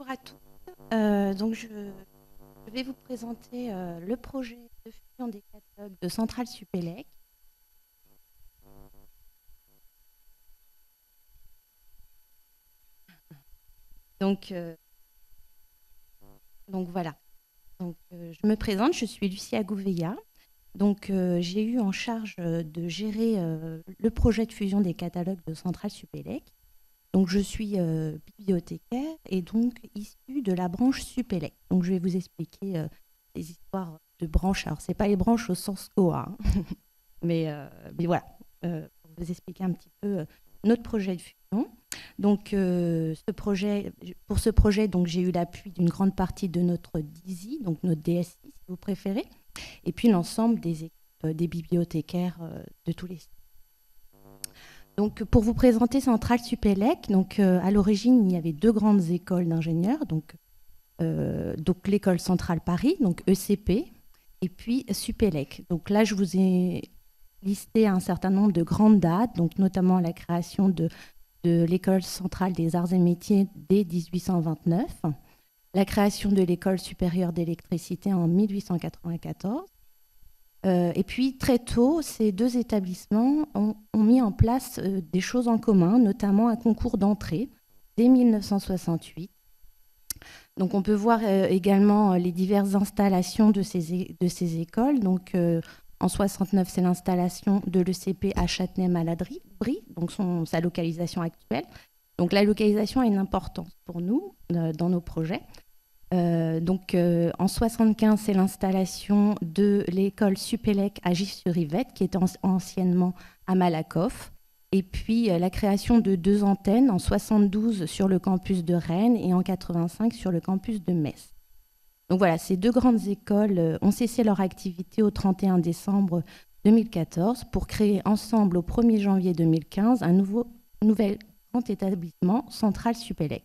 Bonjour à tous. Donc je vais vous présenter le projet de fusion des catalogues de Centrale Supélec. Donc, euh, donc voilà. Je me présente, je suis Lucia Gouveia. J'ai eu en charge de gérer le projet de fusion des catalogues de Centrale Supélec. Donc je suis bibliothécaire et donc issue de la branche Supélec. Donc je vais vous expliquer les histoires de branches. Alors c'est pas les branches au sens COA, hein, mais voilà, pour vous expliquer un petit peu notre projet de fusion. Pour ce projet, donc j'ai eu l'appui d'une grande partie de notre DISI, donc notre DSI si vous préférez, et puis l'ensemble des équipes des bibliothécaires de tous les sites. Donc, pour vous présenter Centrale Supélec, à l'origine, il y avait deux grandes écoles d'ingénieurs, donc l'école centrale Paris, donc ECP, et puis Supélec. Donc là, je vous ai listé un certain nombre de grandes dates, donc notamment la création de l'école centrale des arts et métiers dès 1829, la création de l'école supérieure d'électricité en 1894. Et puis très tôt, ces deux établissements ont mis en place des choses en commun, notamment un concours d'entrée dès 1968. Donc on peut voir également les diverses installations de ces écoles. En 69, c'est l'installation de l'ECP à Châtenay-Malabry, donc sa localisation actuelle. Donc la localisation a une importance pour nous dans nos projets. En 75, c'est l'installation de l'école Supélec à Gif-sur-Yvette, qui était anciennement à Malakoff. Et puis la création de deux antennes en 72 sur le campus de Rennes et en 85 sur le campus de Metz. Donc voilà, ces deux grandes écoles ont cessé leur activité au 31 décembre 2014 pour créer ensemble au 1er janvier 2015 un nouvel grand établissement, Centrale Supélec.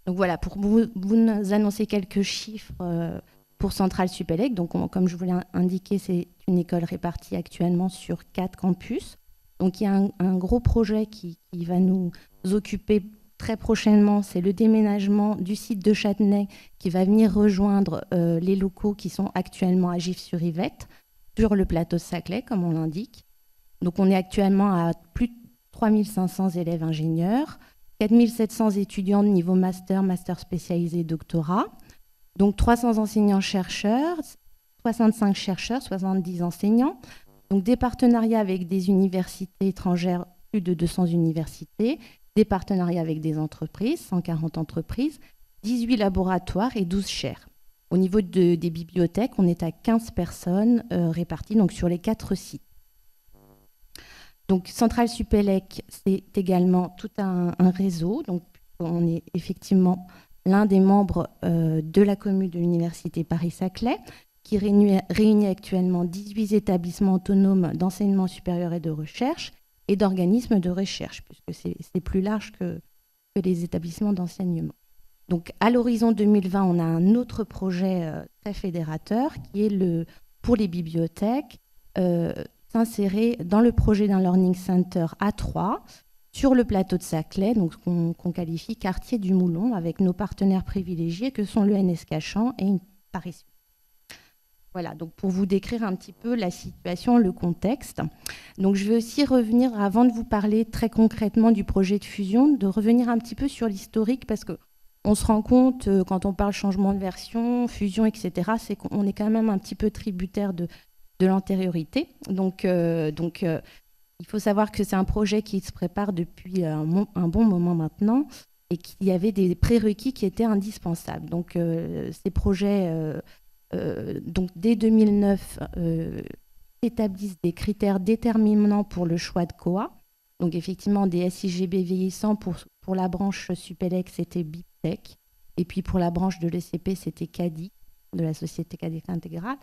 Donc voilà, pour vous annoncer quelques chiffres pour Centrale Supélec. Comme je vous l'ai indiqué, c'est une école répartie actuellement sur 4 campus. Donc il y a un gros projet qui va nous occuper très prochainement, c'est le déménagement du site de Châtenay qui va venir rejoindre les locaux qui sont actuellement à Gif-sur-Yvette, sur le plateau de Saclay, comme on l'indique. Donc on est actuellement à plus de 3500 élèves ingénieurs, 4700 étudiants de niveau master, master spécialisé, doctorat. Donc 300 enseignants-chercheurs, 65 chercheurs, 70 enseignants. Donc des partenariats avec des universités étrangères, plus de 200 universités, des partenariats avec des entreprises, 140 entreprises, 18 laboratoires et 12 chaires. Au niveau des bibliothèques, on est à 15 personnes réparties donc, sur les 4 sites. Donc, Centrale Supélec, c'est également tout un réseau. Donc, on est effectivement l'un des membres de la commune de l'Université Paris-Saclay, qui réunit actuellement 18 établissements autonomes d'enseignement supérieur et de recherche et d'organismes de recherche, puisque c'est plus large que les établissements d'enseignement. Donc, à l'horizon 2020, on a un autre projet très fédérateur qui est pour les bibliothèques, s'insérer dans le projet d'un Learning Center à Troyes, sur le plateau de Saclay, donc qu'on qualifie quartier du Moulon, avec nos partenaires privilégiés que sont l'ENS Cachan et Paris Sud. Voilà, donc pour vous décrire un petit peu la situation, le contexte. Donc je vais aussi revenir, avant de vous parler très concrètement du projet de fusion, de revenir un petit peu sur l'historique, parce qu'on se rend compte, quand on parle changement de version, fusion, etc., c'est qu'on est quand même un petit peu tributaire de l'antériorité. Il faut savoir que c'est un projet qui se prépare depuis un bon moment maintenant et qu'il y avait des prérequis qui étaient indispensables. Donc, ces projets, dès 2009, établissent des critères déterminants pour le choix de COA. Donc, effectivement, des SIGB vieillissants pour la branche Supélec, c'était BIPTEC. Et puis, pour la branche de l'ECP, c'était CADI, de la Société Cadette Intégrale.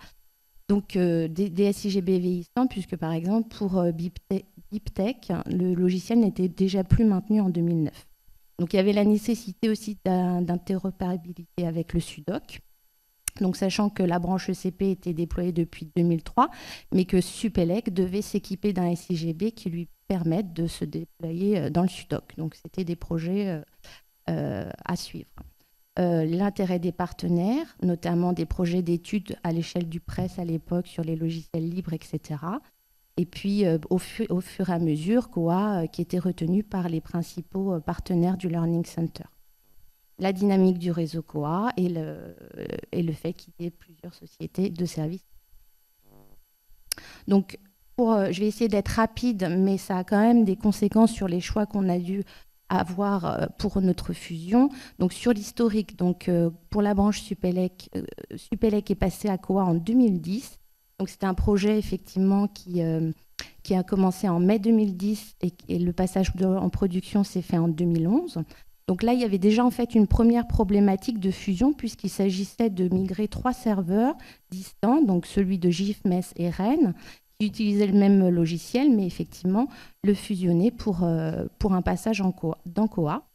Donc, des SIGB vieillissants, puisque par exemple, pour BIPTEC, le logiciel n'était déjà plus maintenu en 2009. Donc, il y avait la nécessité aussi d'interopérabilité avec le SUDOC. Donc, sachant que la branche ECP était déployée depuis 2003, mais que Supélec devait s'équiper d'un SIGB qui lui permette de se déployer dans le SUDOC. Donc, c'était des projets à suivre. L'intérêt des partenaires, notamment des projets d'études à l'échelle du presse à l'époque sur les logiciels libres, etc. Et puis, au fur et à mesure, COA qui était retenu par les principaux partenaires du Learning Center. La dynamique du réseau COA et le fait qu'il y ait plusieurs sociétés de services. Donc, je vais essayer d'être rapide, mais ça a quand même des conséquences sur les choix qu'on a dû avoir pour notre fusion. Donc, sur l'historique, pour la branche Supélec, Supélec est passé à COA en 2010. Donc, c'était un projet effectivement qui a commencé en mai 2010 et le passage en production s'est fait en 2011. Donc là, il y avait déjà en fait une première problématique de fusion puisqu'il s'agissait de migrer 3 serveurs distants, donc celui de GIF, Metz et Rennes, qui utilisaient le même logiciel, mais effectivement le fusionner pour un passage dans COA.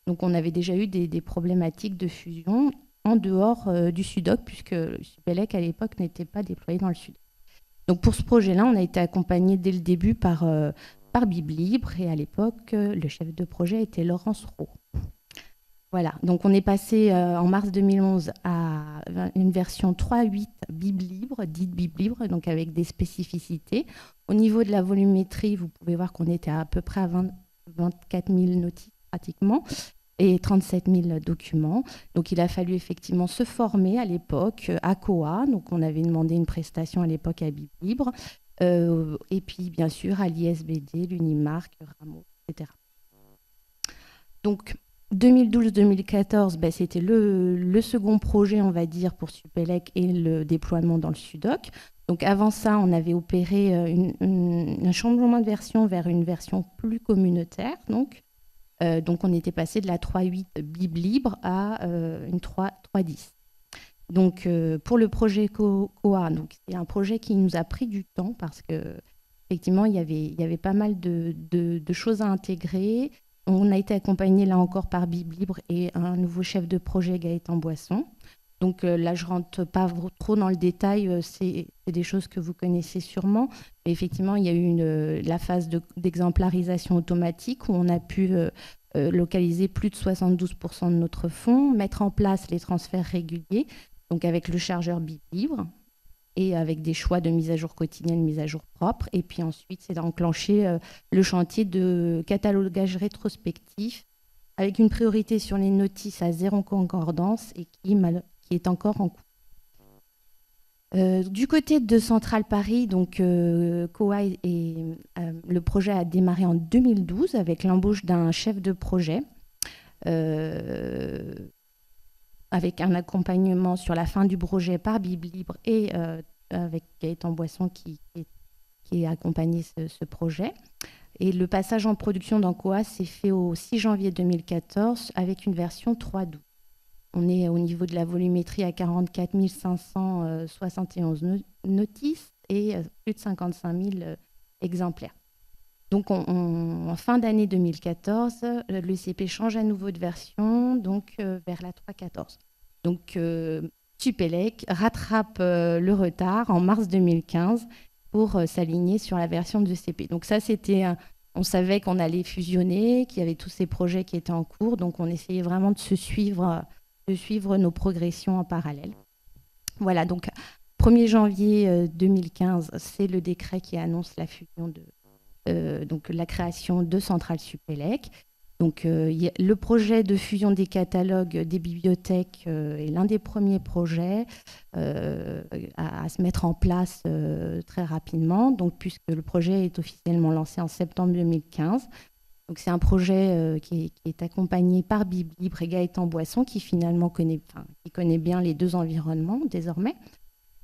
Donc on avait déjà eu des problématiques de fusion en dehors du SUDOC puisque Supélec à l'époque n'était pas déployé dans le SUDOC. Donc pour ce projet-là, on a été accompagné dès le début par Biblibre et à l'époque, le chef de projet était Laurence Roux. Voilà, donc on est passé en mars 2011 à une version 3.8 Biblibre, dite Biblibre, donc avec des spécificités. Au niveau de la volumétrie, vous pouvez voir qu'on était à peu près à 24 000 notices pratiquement et 37 000 documents. Donc il a fallu effectivement se former à l'époque à COA, donc on avait demandé une prestation à l'époque à Biblibre, et puis bien sûr à l'ISBD, l'Unimark, Rameau, etc. Donc 2012-2014, c'était le second projet, on va dire, pour Supélec et le déploiement dans le SUDOC. Donc avant ça, on avait opéré un changement de version vers une version plus communautaire. Donc on était passé de la 3.8 Biblibre à une 3.10. Donc pour le projet COA, c'est un projet qui nous a pris du temps parce que effectivement, il y avait pas mal de choses à intégrer. On a été accompagné là encore par Biblibre et un nouveau chef de projet, Gaëtan Boisson. Donc là, je ne rentre pas trop dans le détail, c'est des choses que vous connaissez sûrement. Mais effectivement, il y a eu la phase d'exemplarisation automatique où on a pu localiser plus de 72% de notre fonds, mettre en place les transferts réguliers, donc avec le chargeur Biblibre et avec des choix de mise à jour quotidienne, mise à jour propre. Et puis ensuite, c'est d'enclencher le chantier de catalogage rétrospectif avec une priorité sur les notices à zéro concordance et qui est encore en cours. Du côté de Centrale Paris, donc COA le projet a démarré en 2012 avec l'embauche d'un chef de projet avec un accompagnement sur la fin du projet par Biblibre et avec Gaëtan Boisson qui a accompagné ce projet. Et le passage en production dans COA s'est fait au 6 janvier 2014 avec une version 3.12. On est au niveau de la volumétrie à 44 571 notices et plus de 55 000 exemplaires. Donc en fin d'année 2014, l'ECP change à nouveau de version, donc vers la 3.14. Donc Supélec rattrape le retard en mars 2015 pour s'aligner sur la version de l'ECP. Donc ça, on savait qu'on allait fusionner, qu'il y avait tous ces projets qui étaient en cours, donc on essayait vraiment de suivre nos progressions en parallèle. Voilà, donc 1er janvier 2015, c'est le décret qui annonce la fusion donc la création de Centrale Supélec. Donc le projet de fusion des catalogues des bibliothèques est l'un des premiers projets à se mettre en place très rapidement, donc, puisque le projet est officiellement lancé en septembre 2015. Donc c'est un projet qui est accompagné par Biblibre et Gaëtan Boisson qui finalement connaît bien les deux environnements désormais.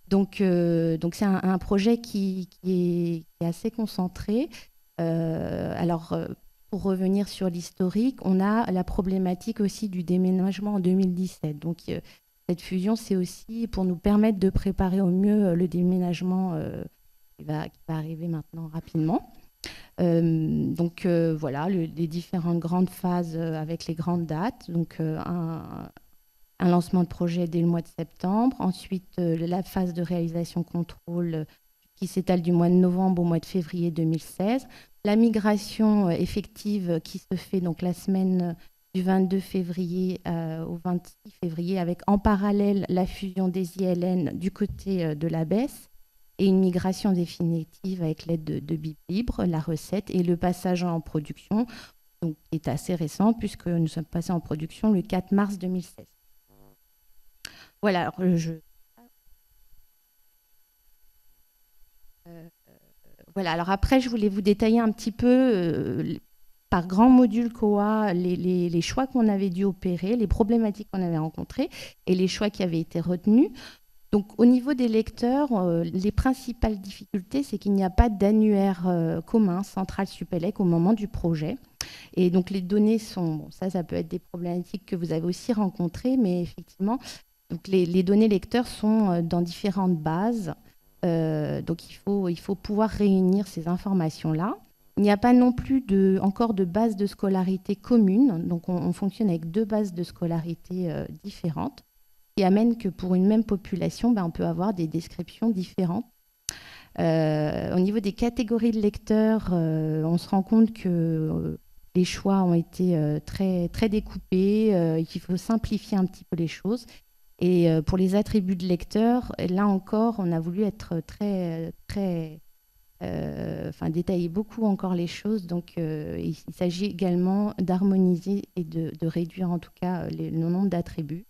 Donc c'est un projet qui est assez concentré. Pour revenir sur l'historique, on a la problématique aussi du déménagement en 2017. Donc cette fusion, c'est aussi pour nous permettre de préparer au mieux le déménagement qui va arriver maintenant rapidement. Voilà, les différentes grandes phases avec les grandes dates. Donc un lancement de projet dès le mois de septembre. Ensuite, la phase de réalisation contrôle qui s'étale du mois de novembre au mois de février 2016. La migration effective qui se fait donc la semaine du 22 février au 26 février, avec en parallèle la fusion des ILN du côté de la baisse et une migration définitive avec l'aide de BibLibre, la recette, et le passage en production, donc, qui est assez récent puisque nous sommes passés en production le 4 mars 2016. Voilà, alors voilà, alors après, je voulais vous détailler un petit peu par grand module COA les choix qu'on avait dû opérer, les problématiques qu'on avait rencontrées et les choix qui avaient été retenus. Donc, au niveau des lecteurs, les principales difficultés, c'est qu'il n'y a pas d'annuaire commun central Supélec au moment du projet. Et donc, les données sont... Bon, ça peut être des problématiques que vous avez aussi rencontrées, mais effectivement, donc les données lecteurs sont dans différentes bases. Donc, il faut pouvoir réunir ces informations-là. Il n'y a pas non plus encore de base de scolarité commune. Donc, on fonctionne avec 2 bases de scolarité différentes, qui amène que pour une même population, on peut avoir des descriptions différentes. Au niveau des catégories de lecteurs, on se rend compte que les choix ont été très, très découpés, et qu'il faut simplifier un petit peu les choses. Et pour les attributs de lecteurs, là encore, on a voulu être très, très détailler beaucoup encore les choses. Donc, il s'agit également d'harmoniser et de réduire en tout cas le nombre d'attributs.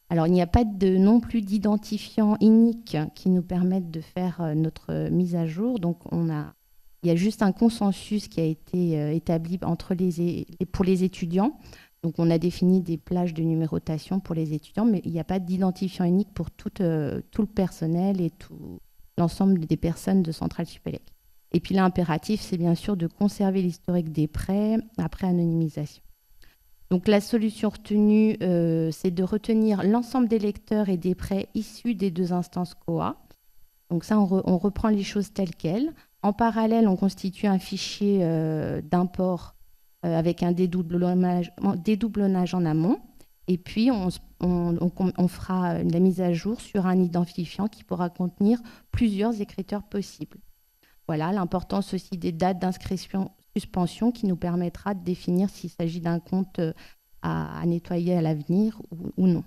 Alors, il n'y a pas non plus d'identifiant unique qui nous permette de faire notre mise à jour. Donc, il y a juste un consensus qui a été établi pour les étudiants. Donc, on a défini des plages de numérotation pour les étudiants, mais il n'y a pas d'identifiant unique pour tout le personnel et tout l'ensemble des personnes de Centrale Supélec. Et puis, l'impératif, c'est bien sûr de conserver l'historique des prêts après anonymisation. Donc, la solution retenue, c'est de retenir l'ensemble des lecteurs et des prêts issus des 2 instances COA. Donc, ça, on reprend les choses telles quelles. En parallèle, on constitue un fichier d'import avec un dédoublonnage en amont. Et puis, on fera la mise à jour sur un identifiant qui pourra contenir plusieurs écriteurs possibles. Voilà, l'importance aussi des dates d'inscription-suspension qui nous permettra de définir s'il s'agit d'un compte à nettoyer à l'avenir ou non.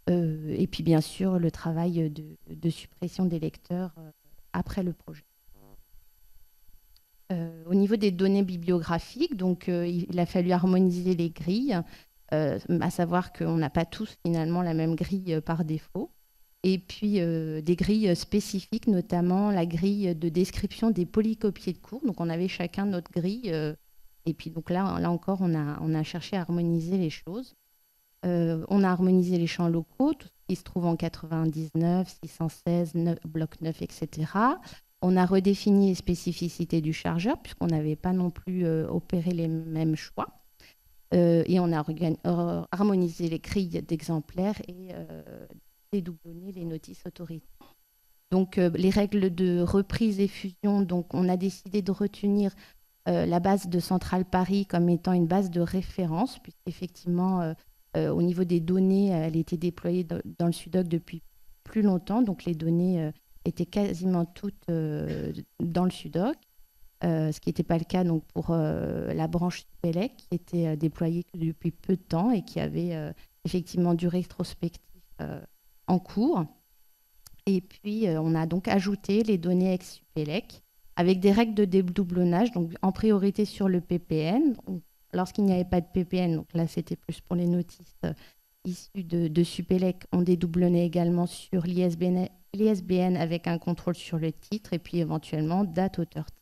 Et puis, bien sûr, le travail de suppression des lecteurs après le projet. Au niveau des données bibliographiques, donc, il a fallu harmoniser les grilles, à savoir qu'on n'a pas tous finalement la même grille par défaut. Et puis des grilles spécifiques, notamment la grille de description des polycopiés de cours. Donc on avait chacun notre grille. Et puis donc là encore, on a cherché à harmoniser les choses. On a harmonisé les champs locaux, tout ce qui se trouve en 99, 616, bloc 9, etc. On a redéfini les spécificités du chargeur, puisqu'on n'avait pas non plus opéré les mêmes choix. Et on a harmonisé les grilles d'exemplaires et dédoublonner les notices autorités. Donc, les règles de reprise et fusion, donc, on a décidé de retenir la base de Centrale Paris comme étant une base de référence, puisqu'effectivement, au niveau des données, elle était déployée dans le SUDOC depuis plus longtemps, donc les données étaient quasiment toutes dans le SUDOC, ce qui n'était pas le cas donc, pour la branche Supélec, qui était déployée depuis peu de temps et qui avait effectivement du rétrospectif en cours. Et puis, on a donc ajouté les données ex-Supélec avec des règles de dédoublonnage, donc en priorité sur le PPN. Lorsqu'il n'y avait pas de PPN, donc là, c'était plus pour les notices issues de Supélec, on dédoublonnait également sur l'ISBN avec un contrôle sur le titre et puis éventuellement date, auteur, titre.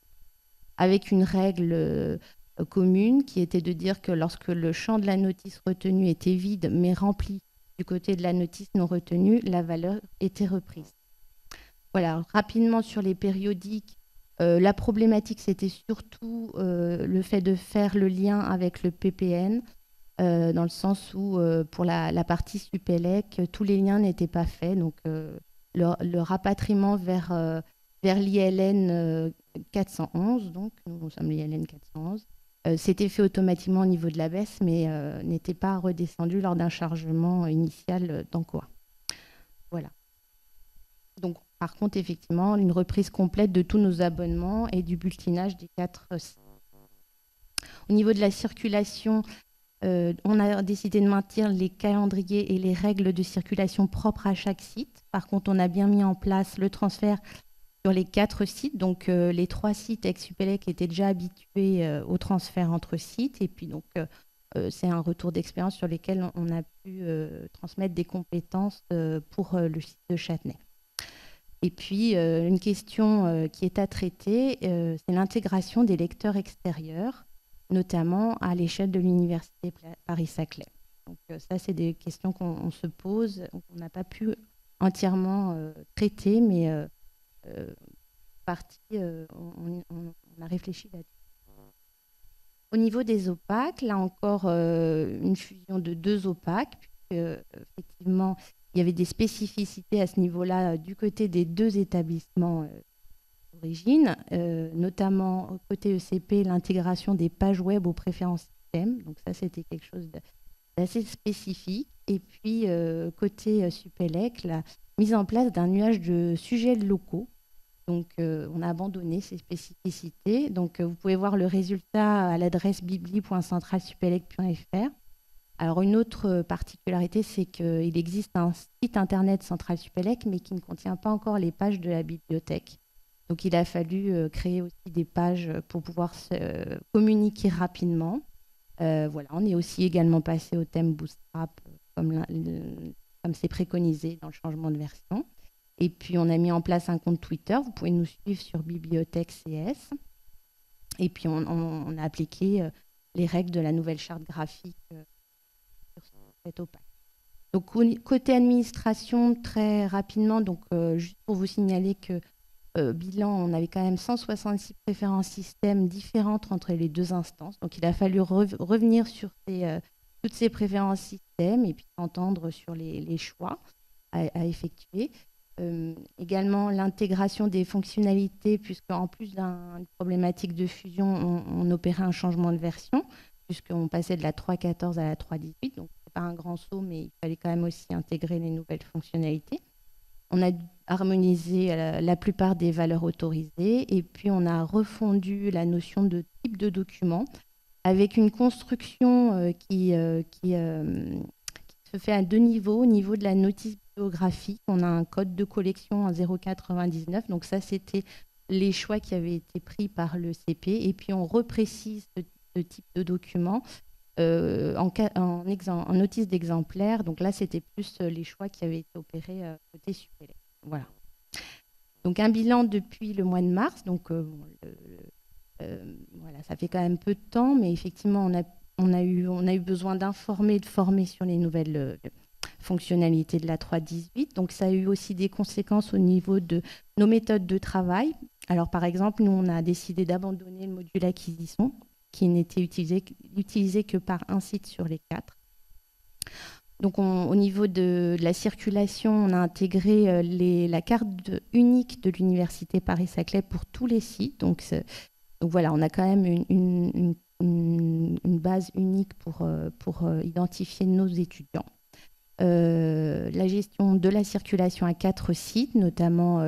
Avec une règle commune qui était de dire que lorsque le champ de la notice retenue était vide mais rempli du côté de la notice non retenue, la valeur était reprise. Voilà, rapidement sur les périodiques, la problématique, c'était surtout le fait de faire le lien avec le PPN, dans le sens où, pour la partie Supélec, tous les liens n'étaient pas faits. Donc, le rapatriement vers l'ILN 411, donc nous sommes l'ILN 411, C'était fait automatiquement au niveau de la baisse, mais n'était pas redescendu lors d'un chargement initial d'Encoa. Voilà. Donc, par contre, effectivement, une reprise complète de tous nos abonnements et du bulletinage des 4 sites. Au niveau de la circulation, on a décidé de maintenir les calendriers et les règles de circulation propres à chaque site. Par contre, on a bien mis en place le transfert sur les 4 sites. Donc, les 3 sites ex-Supélec étaient déjà habitués au transfert entre sites. Et puis, donc, c'est un retour d'expérience sur lesquels on a pu transmettre des compétences pour le site de Châtenay. Et puis, une question qui est à traiter, c'est l'intégration des lecteurs extérieurs, notamment à l'échelle de l'Université Paris-Saclay. Donc, ça, c'est des questions qu'on se pose, qu'on n'a pas pu entièrement traiter, mais on a réfléchi là-dessus. Au niveau des OPAC, là encore, une fusion de 2 OPAC, puisque effectivement, il y avait des spécificités à ce niveau-là du côté des 2 établissements d'origine, notamment côté ECP, l'intégration des pages web aux préférences système. Donc ça, c'était quelque chose d'assez spécifique. Et puis, côté Supélec, la mise en place d'un nuage de sujets locaux. Donc, on a abandonné ces spécificités. Donc, vous pouvez voir le résultat à l'adresse bibli.centralsupélec.fr. Alors, une autre particularité, c'est qu'il existe un site internet Centrale Supélec, mais qui ne contient pas encore les pages de la bibliothèque. Donc, il a fallu créer aussi des pages pour pouvoir se communiquer rapidement. Voilà, on est aussi également passé au thème Bootstrap, comme c'est préconisé dans le changement de version. Et puis, on a mis en place un compte Twitter. Vous pouvez nous suivre sur Bibliothèque CS. Et puis, on a appliqué les règles de la nouvelle charte graphique sur cette OPAC. Donc, côté administration, très rapidement, donc, juste pour vous signaler que bilan, on avait quand même 166 préférences système différentes entre les 2 instances. Donc, il a fallu revenir sur toutes ces préférences système et puis s'entendre sur les choix à effectuer. Également l'intégration des fonctionnalités, puisqu'en plus d'une problématique de fusion, on opérait un changement de version, puisqu'on passait de la 3.14 à la 3.18, donc c'est pas un grand saut, mais il fallait quand même aussi intégrer les nouvelles fonctionnalités. On a harmonisé la plupart des valeurs autorisées, et puis on a refondu la notion de type de document, avec une construction qui se fait à 2 niveaux. Au niveau de la notice bibliographique, on a un code de collection en 0,99. Donc ça, c'était les choix qui avaient été pris par le CP. Et puis, on reprécise ce type de document en notice d'exemplaire. Donc là, c'était plus les choix qui avaient été opérés côté Supélec. Voilà. Donc, un bilan depuis le mois de mars. Donc, voilà, ça fait quand même peu de temps, mais effectivement, on a eu besoin d'informer, de former sur les nouvelles fonctionnalités de la 3.18. Donc, ça a eu aussi des conséquences au niveau de nos méthodes de travail. Alors, par exemple, nous, on a décidé d'abandonner le module acquisition, qui n'était utilisé que par un site sur les 4. Donc, au niveau de la circulation, on a intégré la carte unique de l'Université Paris-Saclay pour tous les sites. Donc voilà, on a quand même une base unique pour identifier nos étudiants. La gestion de la circulation à 4 sites, notamment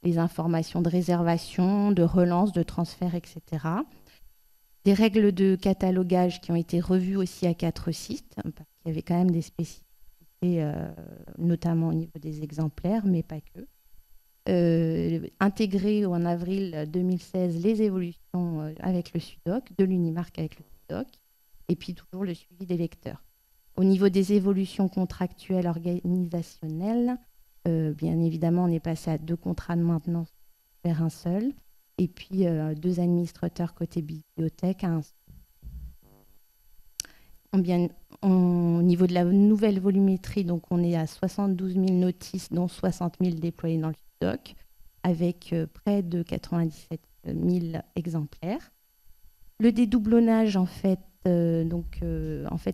les informations de réservation, de relance, de transfert, etc. Des règles de catalogage qui ont été revues aussi à 4 sites, parce qu'il y avait quand même des spécificités, notamment au niveau des exemplaires, mais pas que. Intégrer en avril 2016 les évolutions avec le SUDOC, de l'Unimark avec le SUDOC, et puis toujours le suivi des lecteurs. Au niveau des évolutions contractuelles organisationnelles, bien évidemment, on est passé à 2 contrats de maintenance vers un seul, et puis 2 administrateurs côté bibliothèque à un seul. Au niveau de la nouvelle volumétrie, donc on est à 72 000 notices, dont 60 000 déployées dans le SUDOC, avec près de 97 000 exemplaires. Le dédoublonnage, en fait,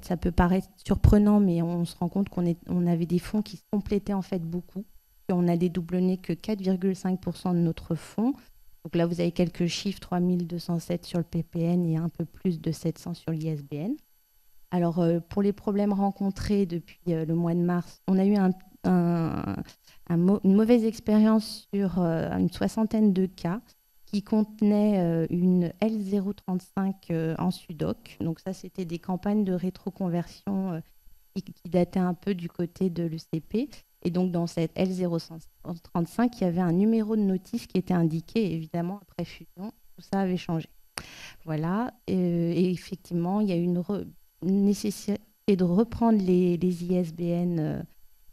ça peut paraître surprenant, mais on se rend compte qu'on avait des fonds qui se complétaient en fait beaucoup. On a dédoublonné que 4,5% de notre fonds. Donc là, vous avez quelques chiffres, 3207 sur le PPN et un peu plus de 700 sur l'ISBN. Alors, pour les problèmes rencontrés depuis le mois de mars, on a eu une mauvaise expérience sur une soixantaine de cas qui contenaient une L035 en sudoc. Donc ça, c'était des campagnes de rétroconversion qui dataient un peu du côté de l'ECP. Et donc, dans cette L035, il y avait un numéro de notice qui était indiqué. Et évidemment, après fusion, tout ça avait changé. Voilà. Et effectivement, il y a eu une nécessité de reprendre les ISBN,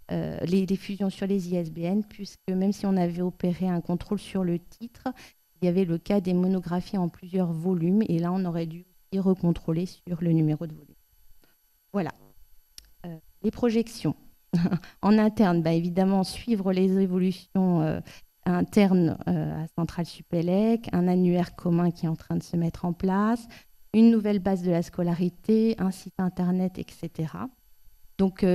les fusions sur les ISBN, puisque même si on avait opéré un contrôle sur le titre, il y avait le cas des monographies en plusieurs volumes. Et là, on aurait dû aussi recontrôler sur le numéro de volume. Voilà. Les projections. En interne, évidemment, suivre les évolutions internes à Centrale Supélec, un annuaire commun qui est en train de se mettre en place, une nouvelle base de la scolarité, un site internet, etc. Donc,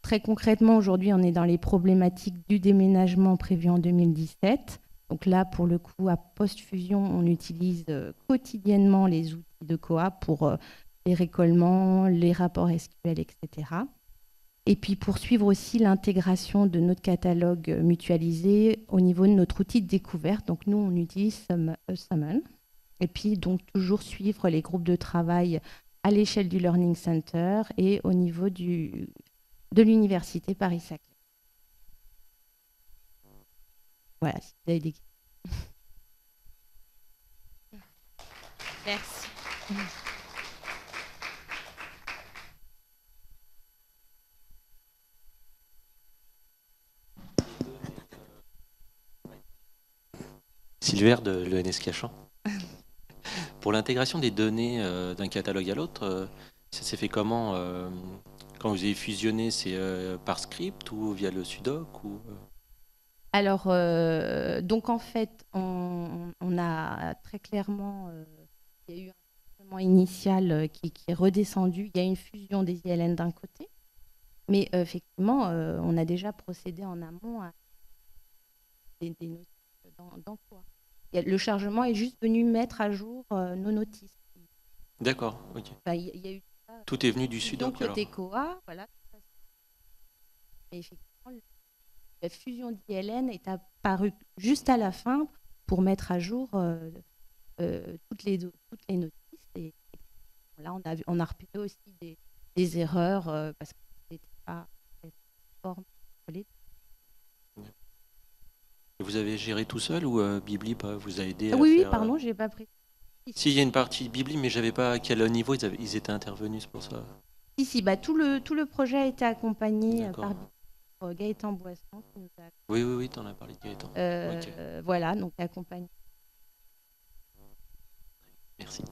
très concrètement, aujourd'hui, on est dans les problématiques du déménagement prévu en 2017. Donc là, pour le coup, à post-fusion, on utilise quotidiennement les outils de COA pour les récollements, les rapports SQL, etc. Et puis poursuivre aussi l'intégration de notre catalogue mutualisé au niveau de notre outil de découverte. Donc nous, on utilise Summon. Et puis donc toujours suivre les groupes de travail à l'échelle du Learning Center et au niveau de l'université Paris-Saclay. Voilà, si vous avez des questions. Merci. Silver de l'ENS Cachan. Pour l'intégration des données d'un catalogue à l'autre, ça s'est fait comment quand vous avez fusionné, c'est par script ou via le sudoc ou, Alors, donc en fait, on a très clairement, il y a eu un fonctionnement initial qui est redescendu. Il y a une fusion des ILN d'un côté, mais effectivement, on a déjà procédé en amont à des notices d'emploi. Le chargement est juste venu mettre à jour nos notices. D'accord, ok. Enfin, il y a eu ça, Tout est venu du fusion sudoc alors. côté COA, voilà. Mais effectivement, la fusion d'ILN est apparue juste à la fin pour mettre à jour toutes les notices. Et là, on a repéré aussi des erreurs parce que c'était pas forme. Vous avez géré tout seul ou Bibli vous a aidé à Oui, faire pardon, j'ai pas pris. Si, il y a une partie Bibli, mais j'avais pas à quel niveau ils étaient intervenus, c'est pour ça. Si, tout le projet a été accompagné D'accord. par Gaëtan Boisson. Qui nous a... Oui, t'en as parlé de Gaëtan. Ok. Voilà, donc accompagné. Merci.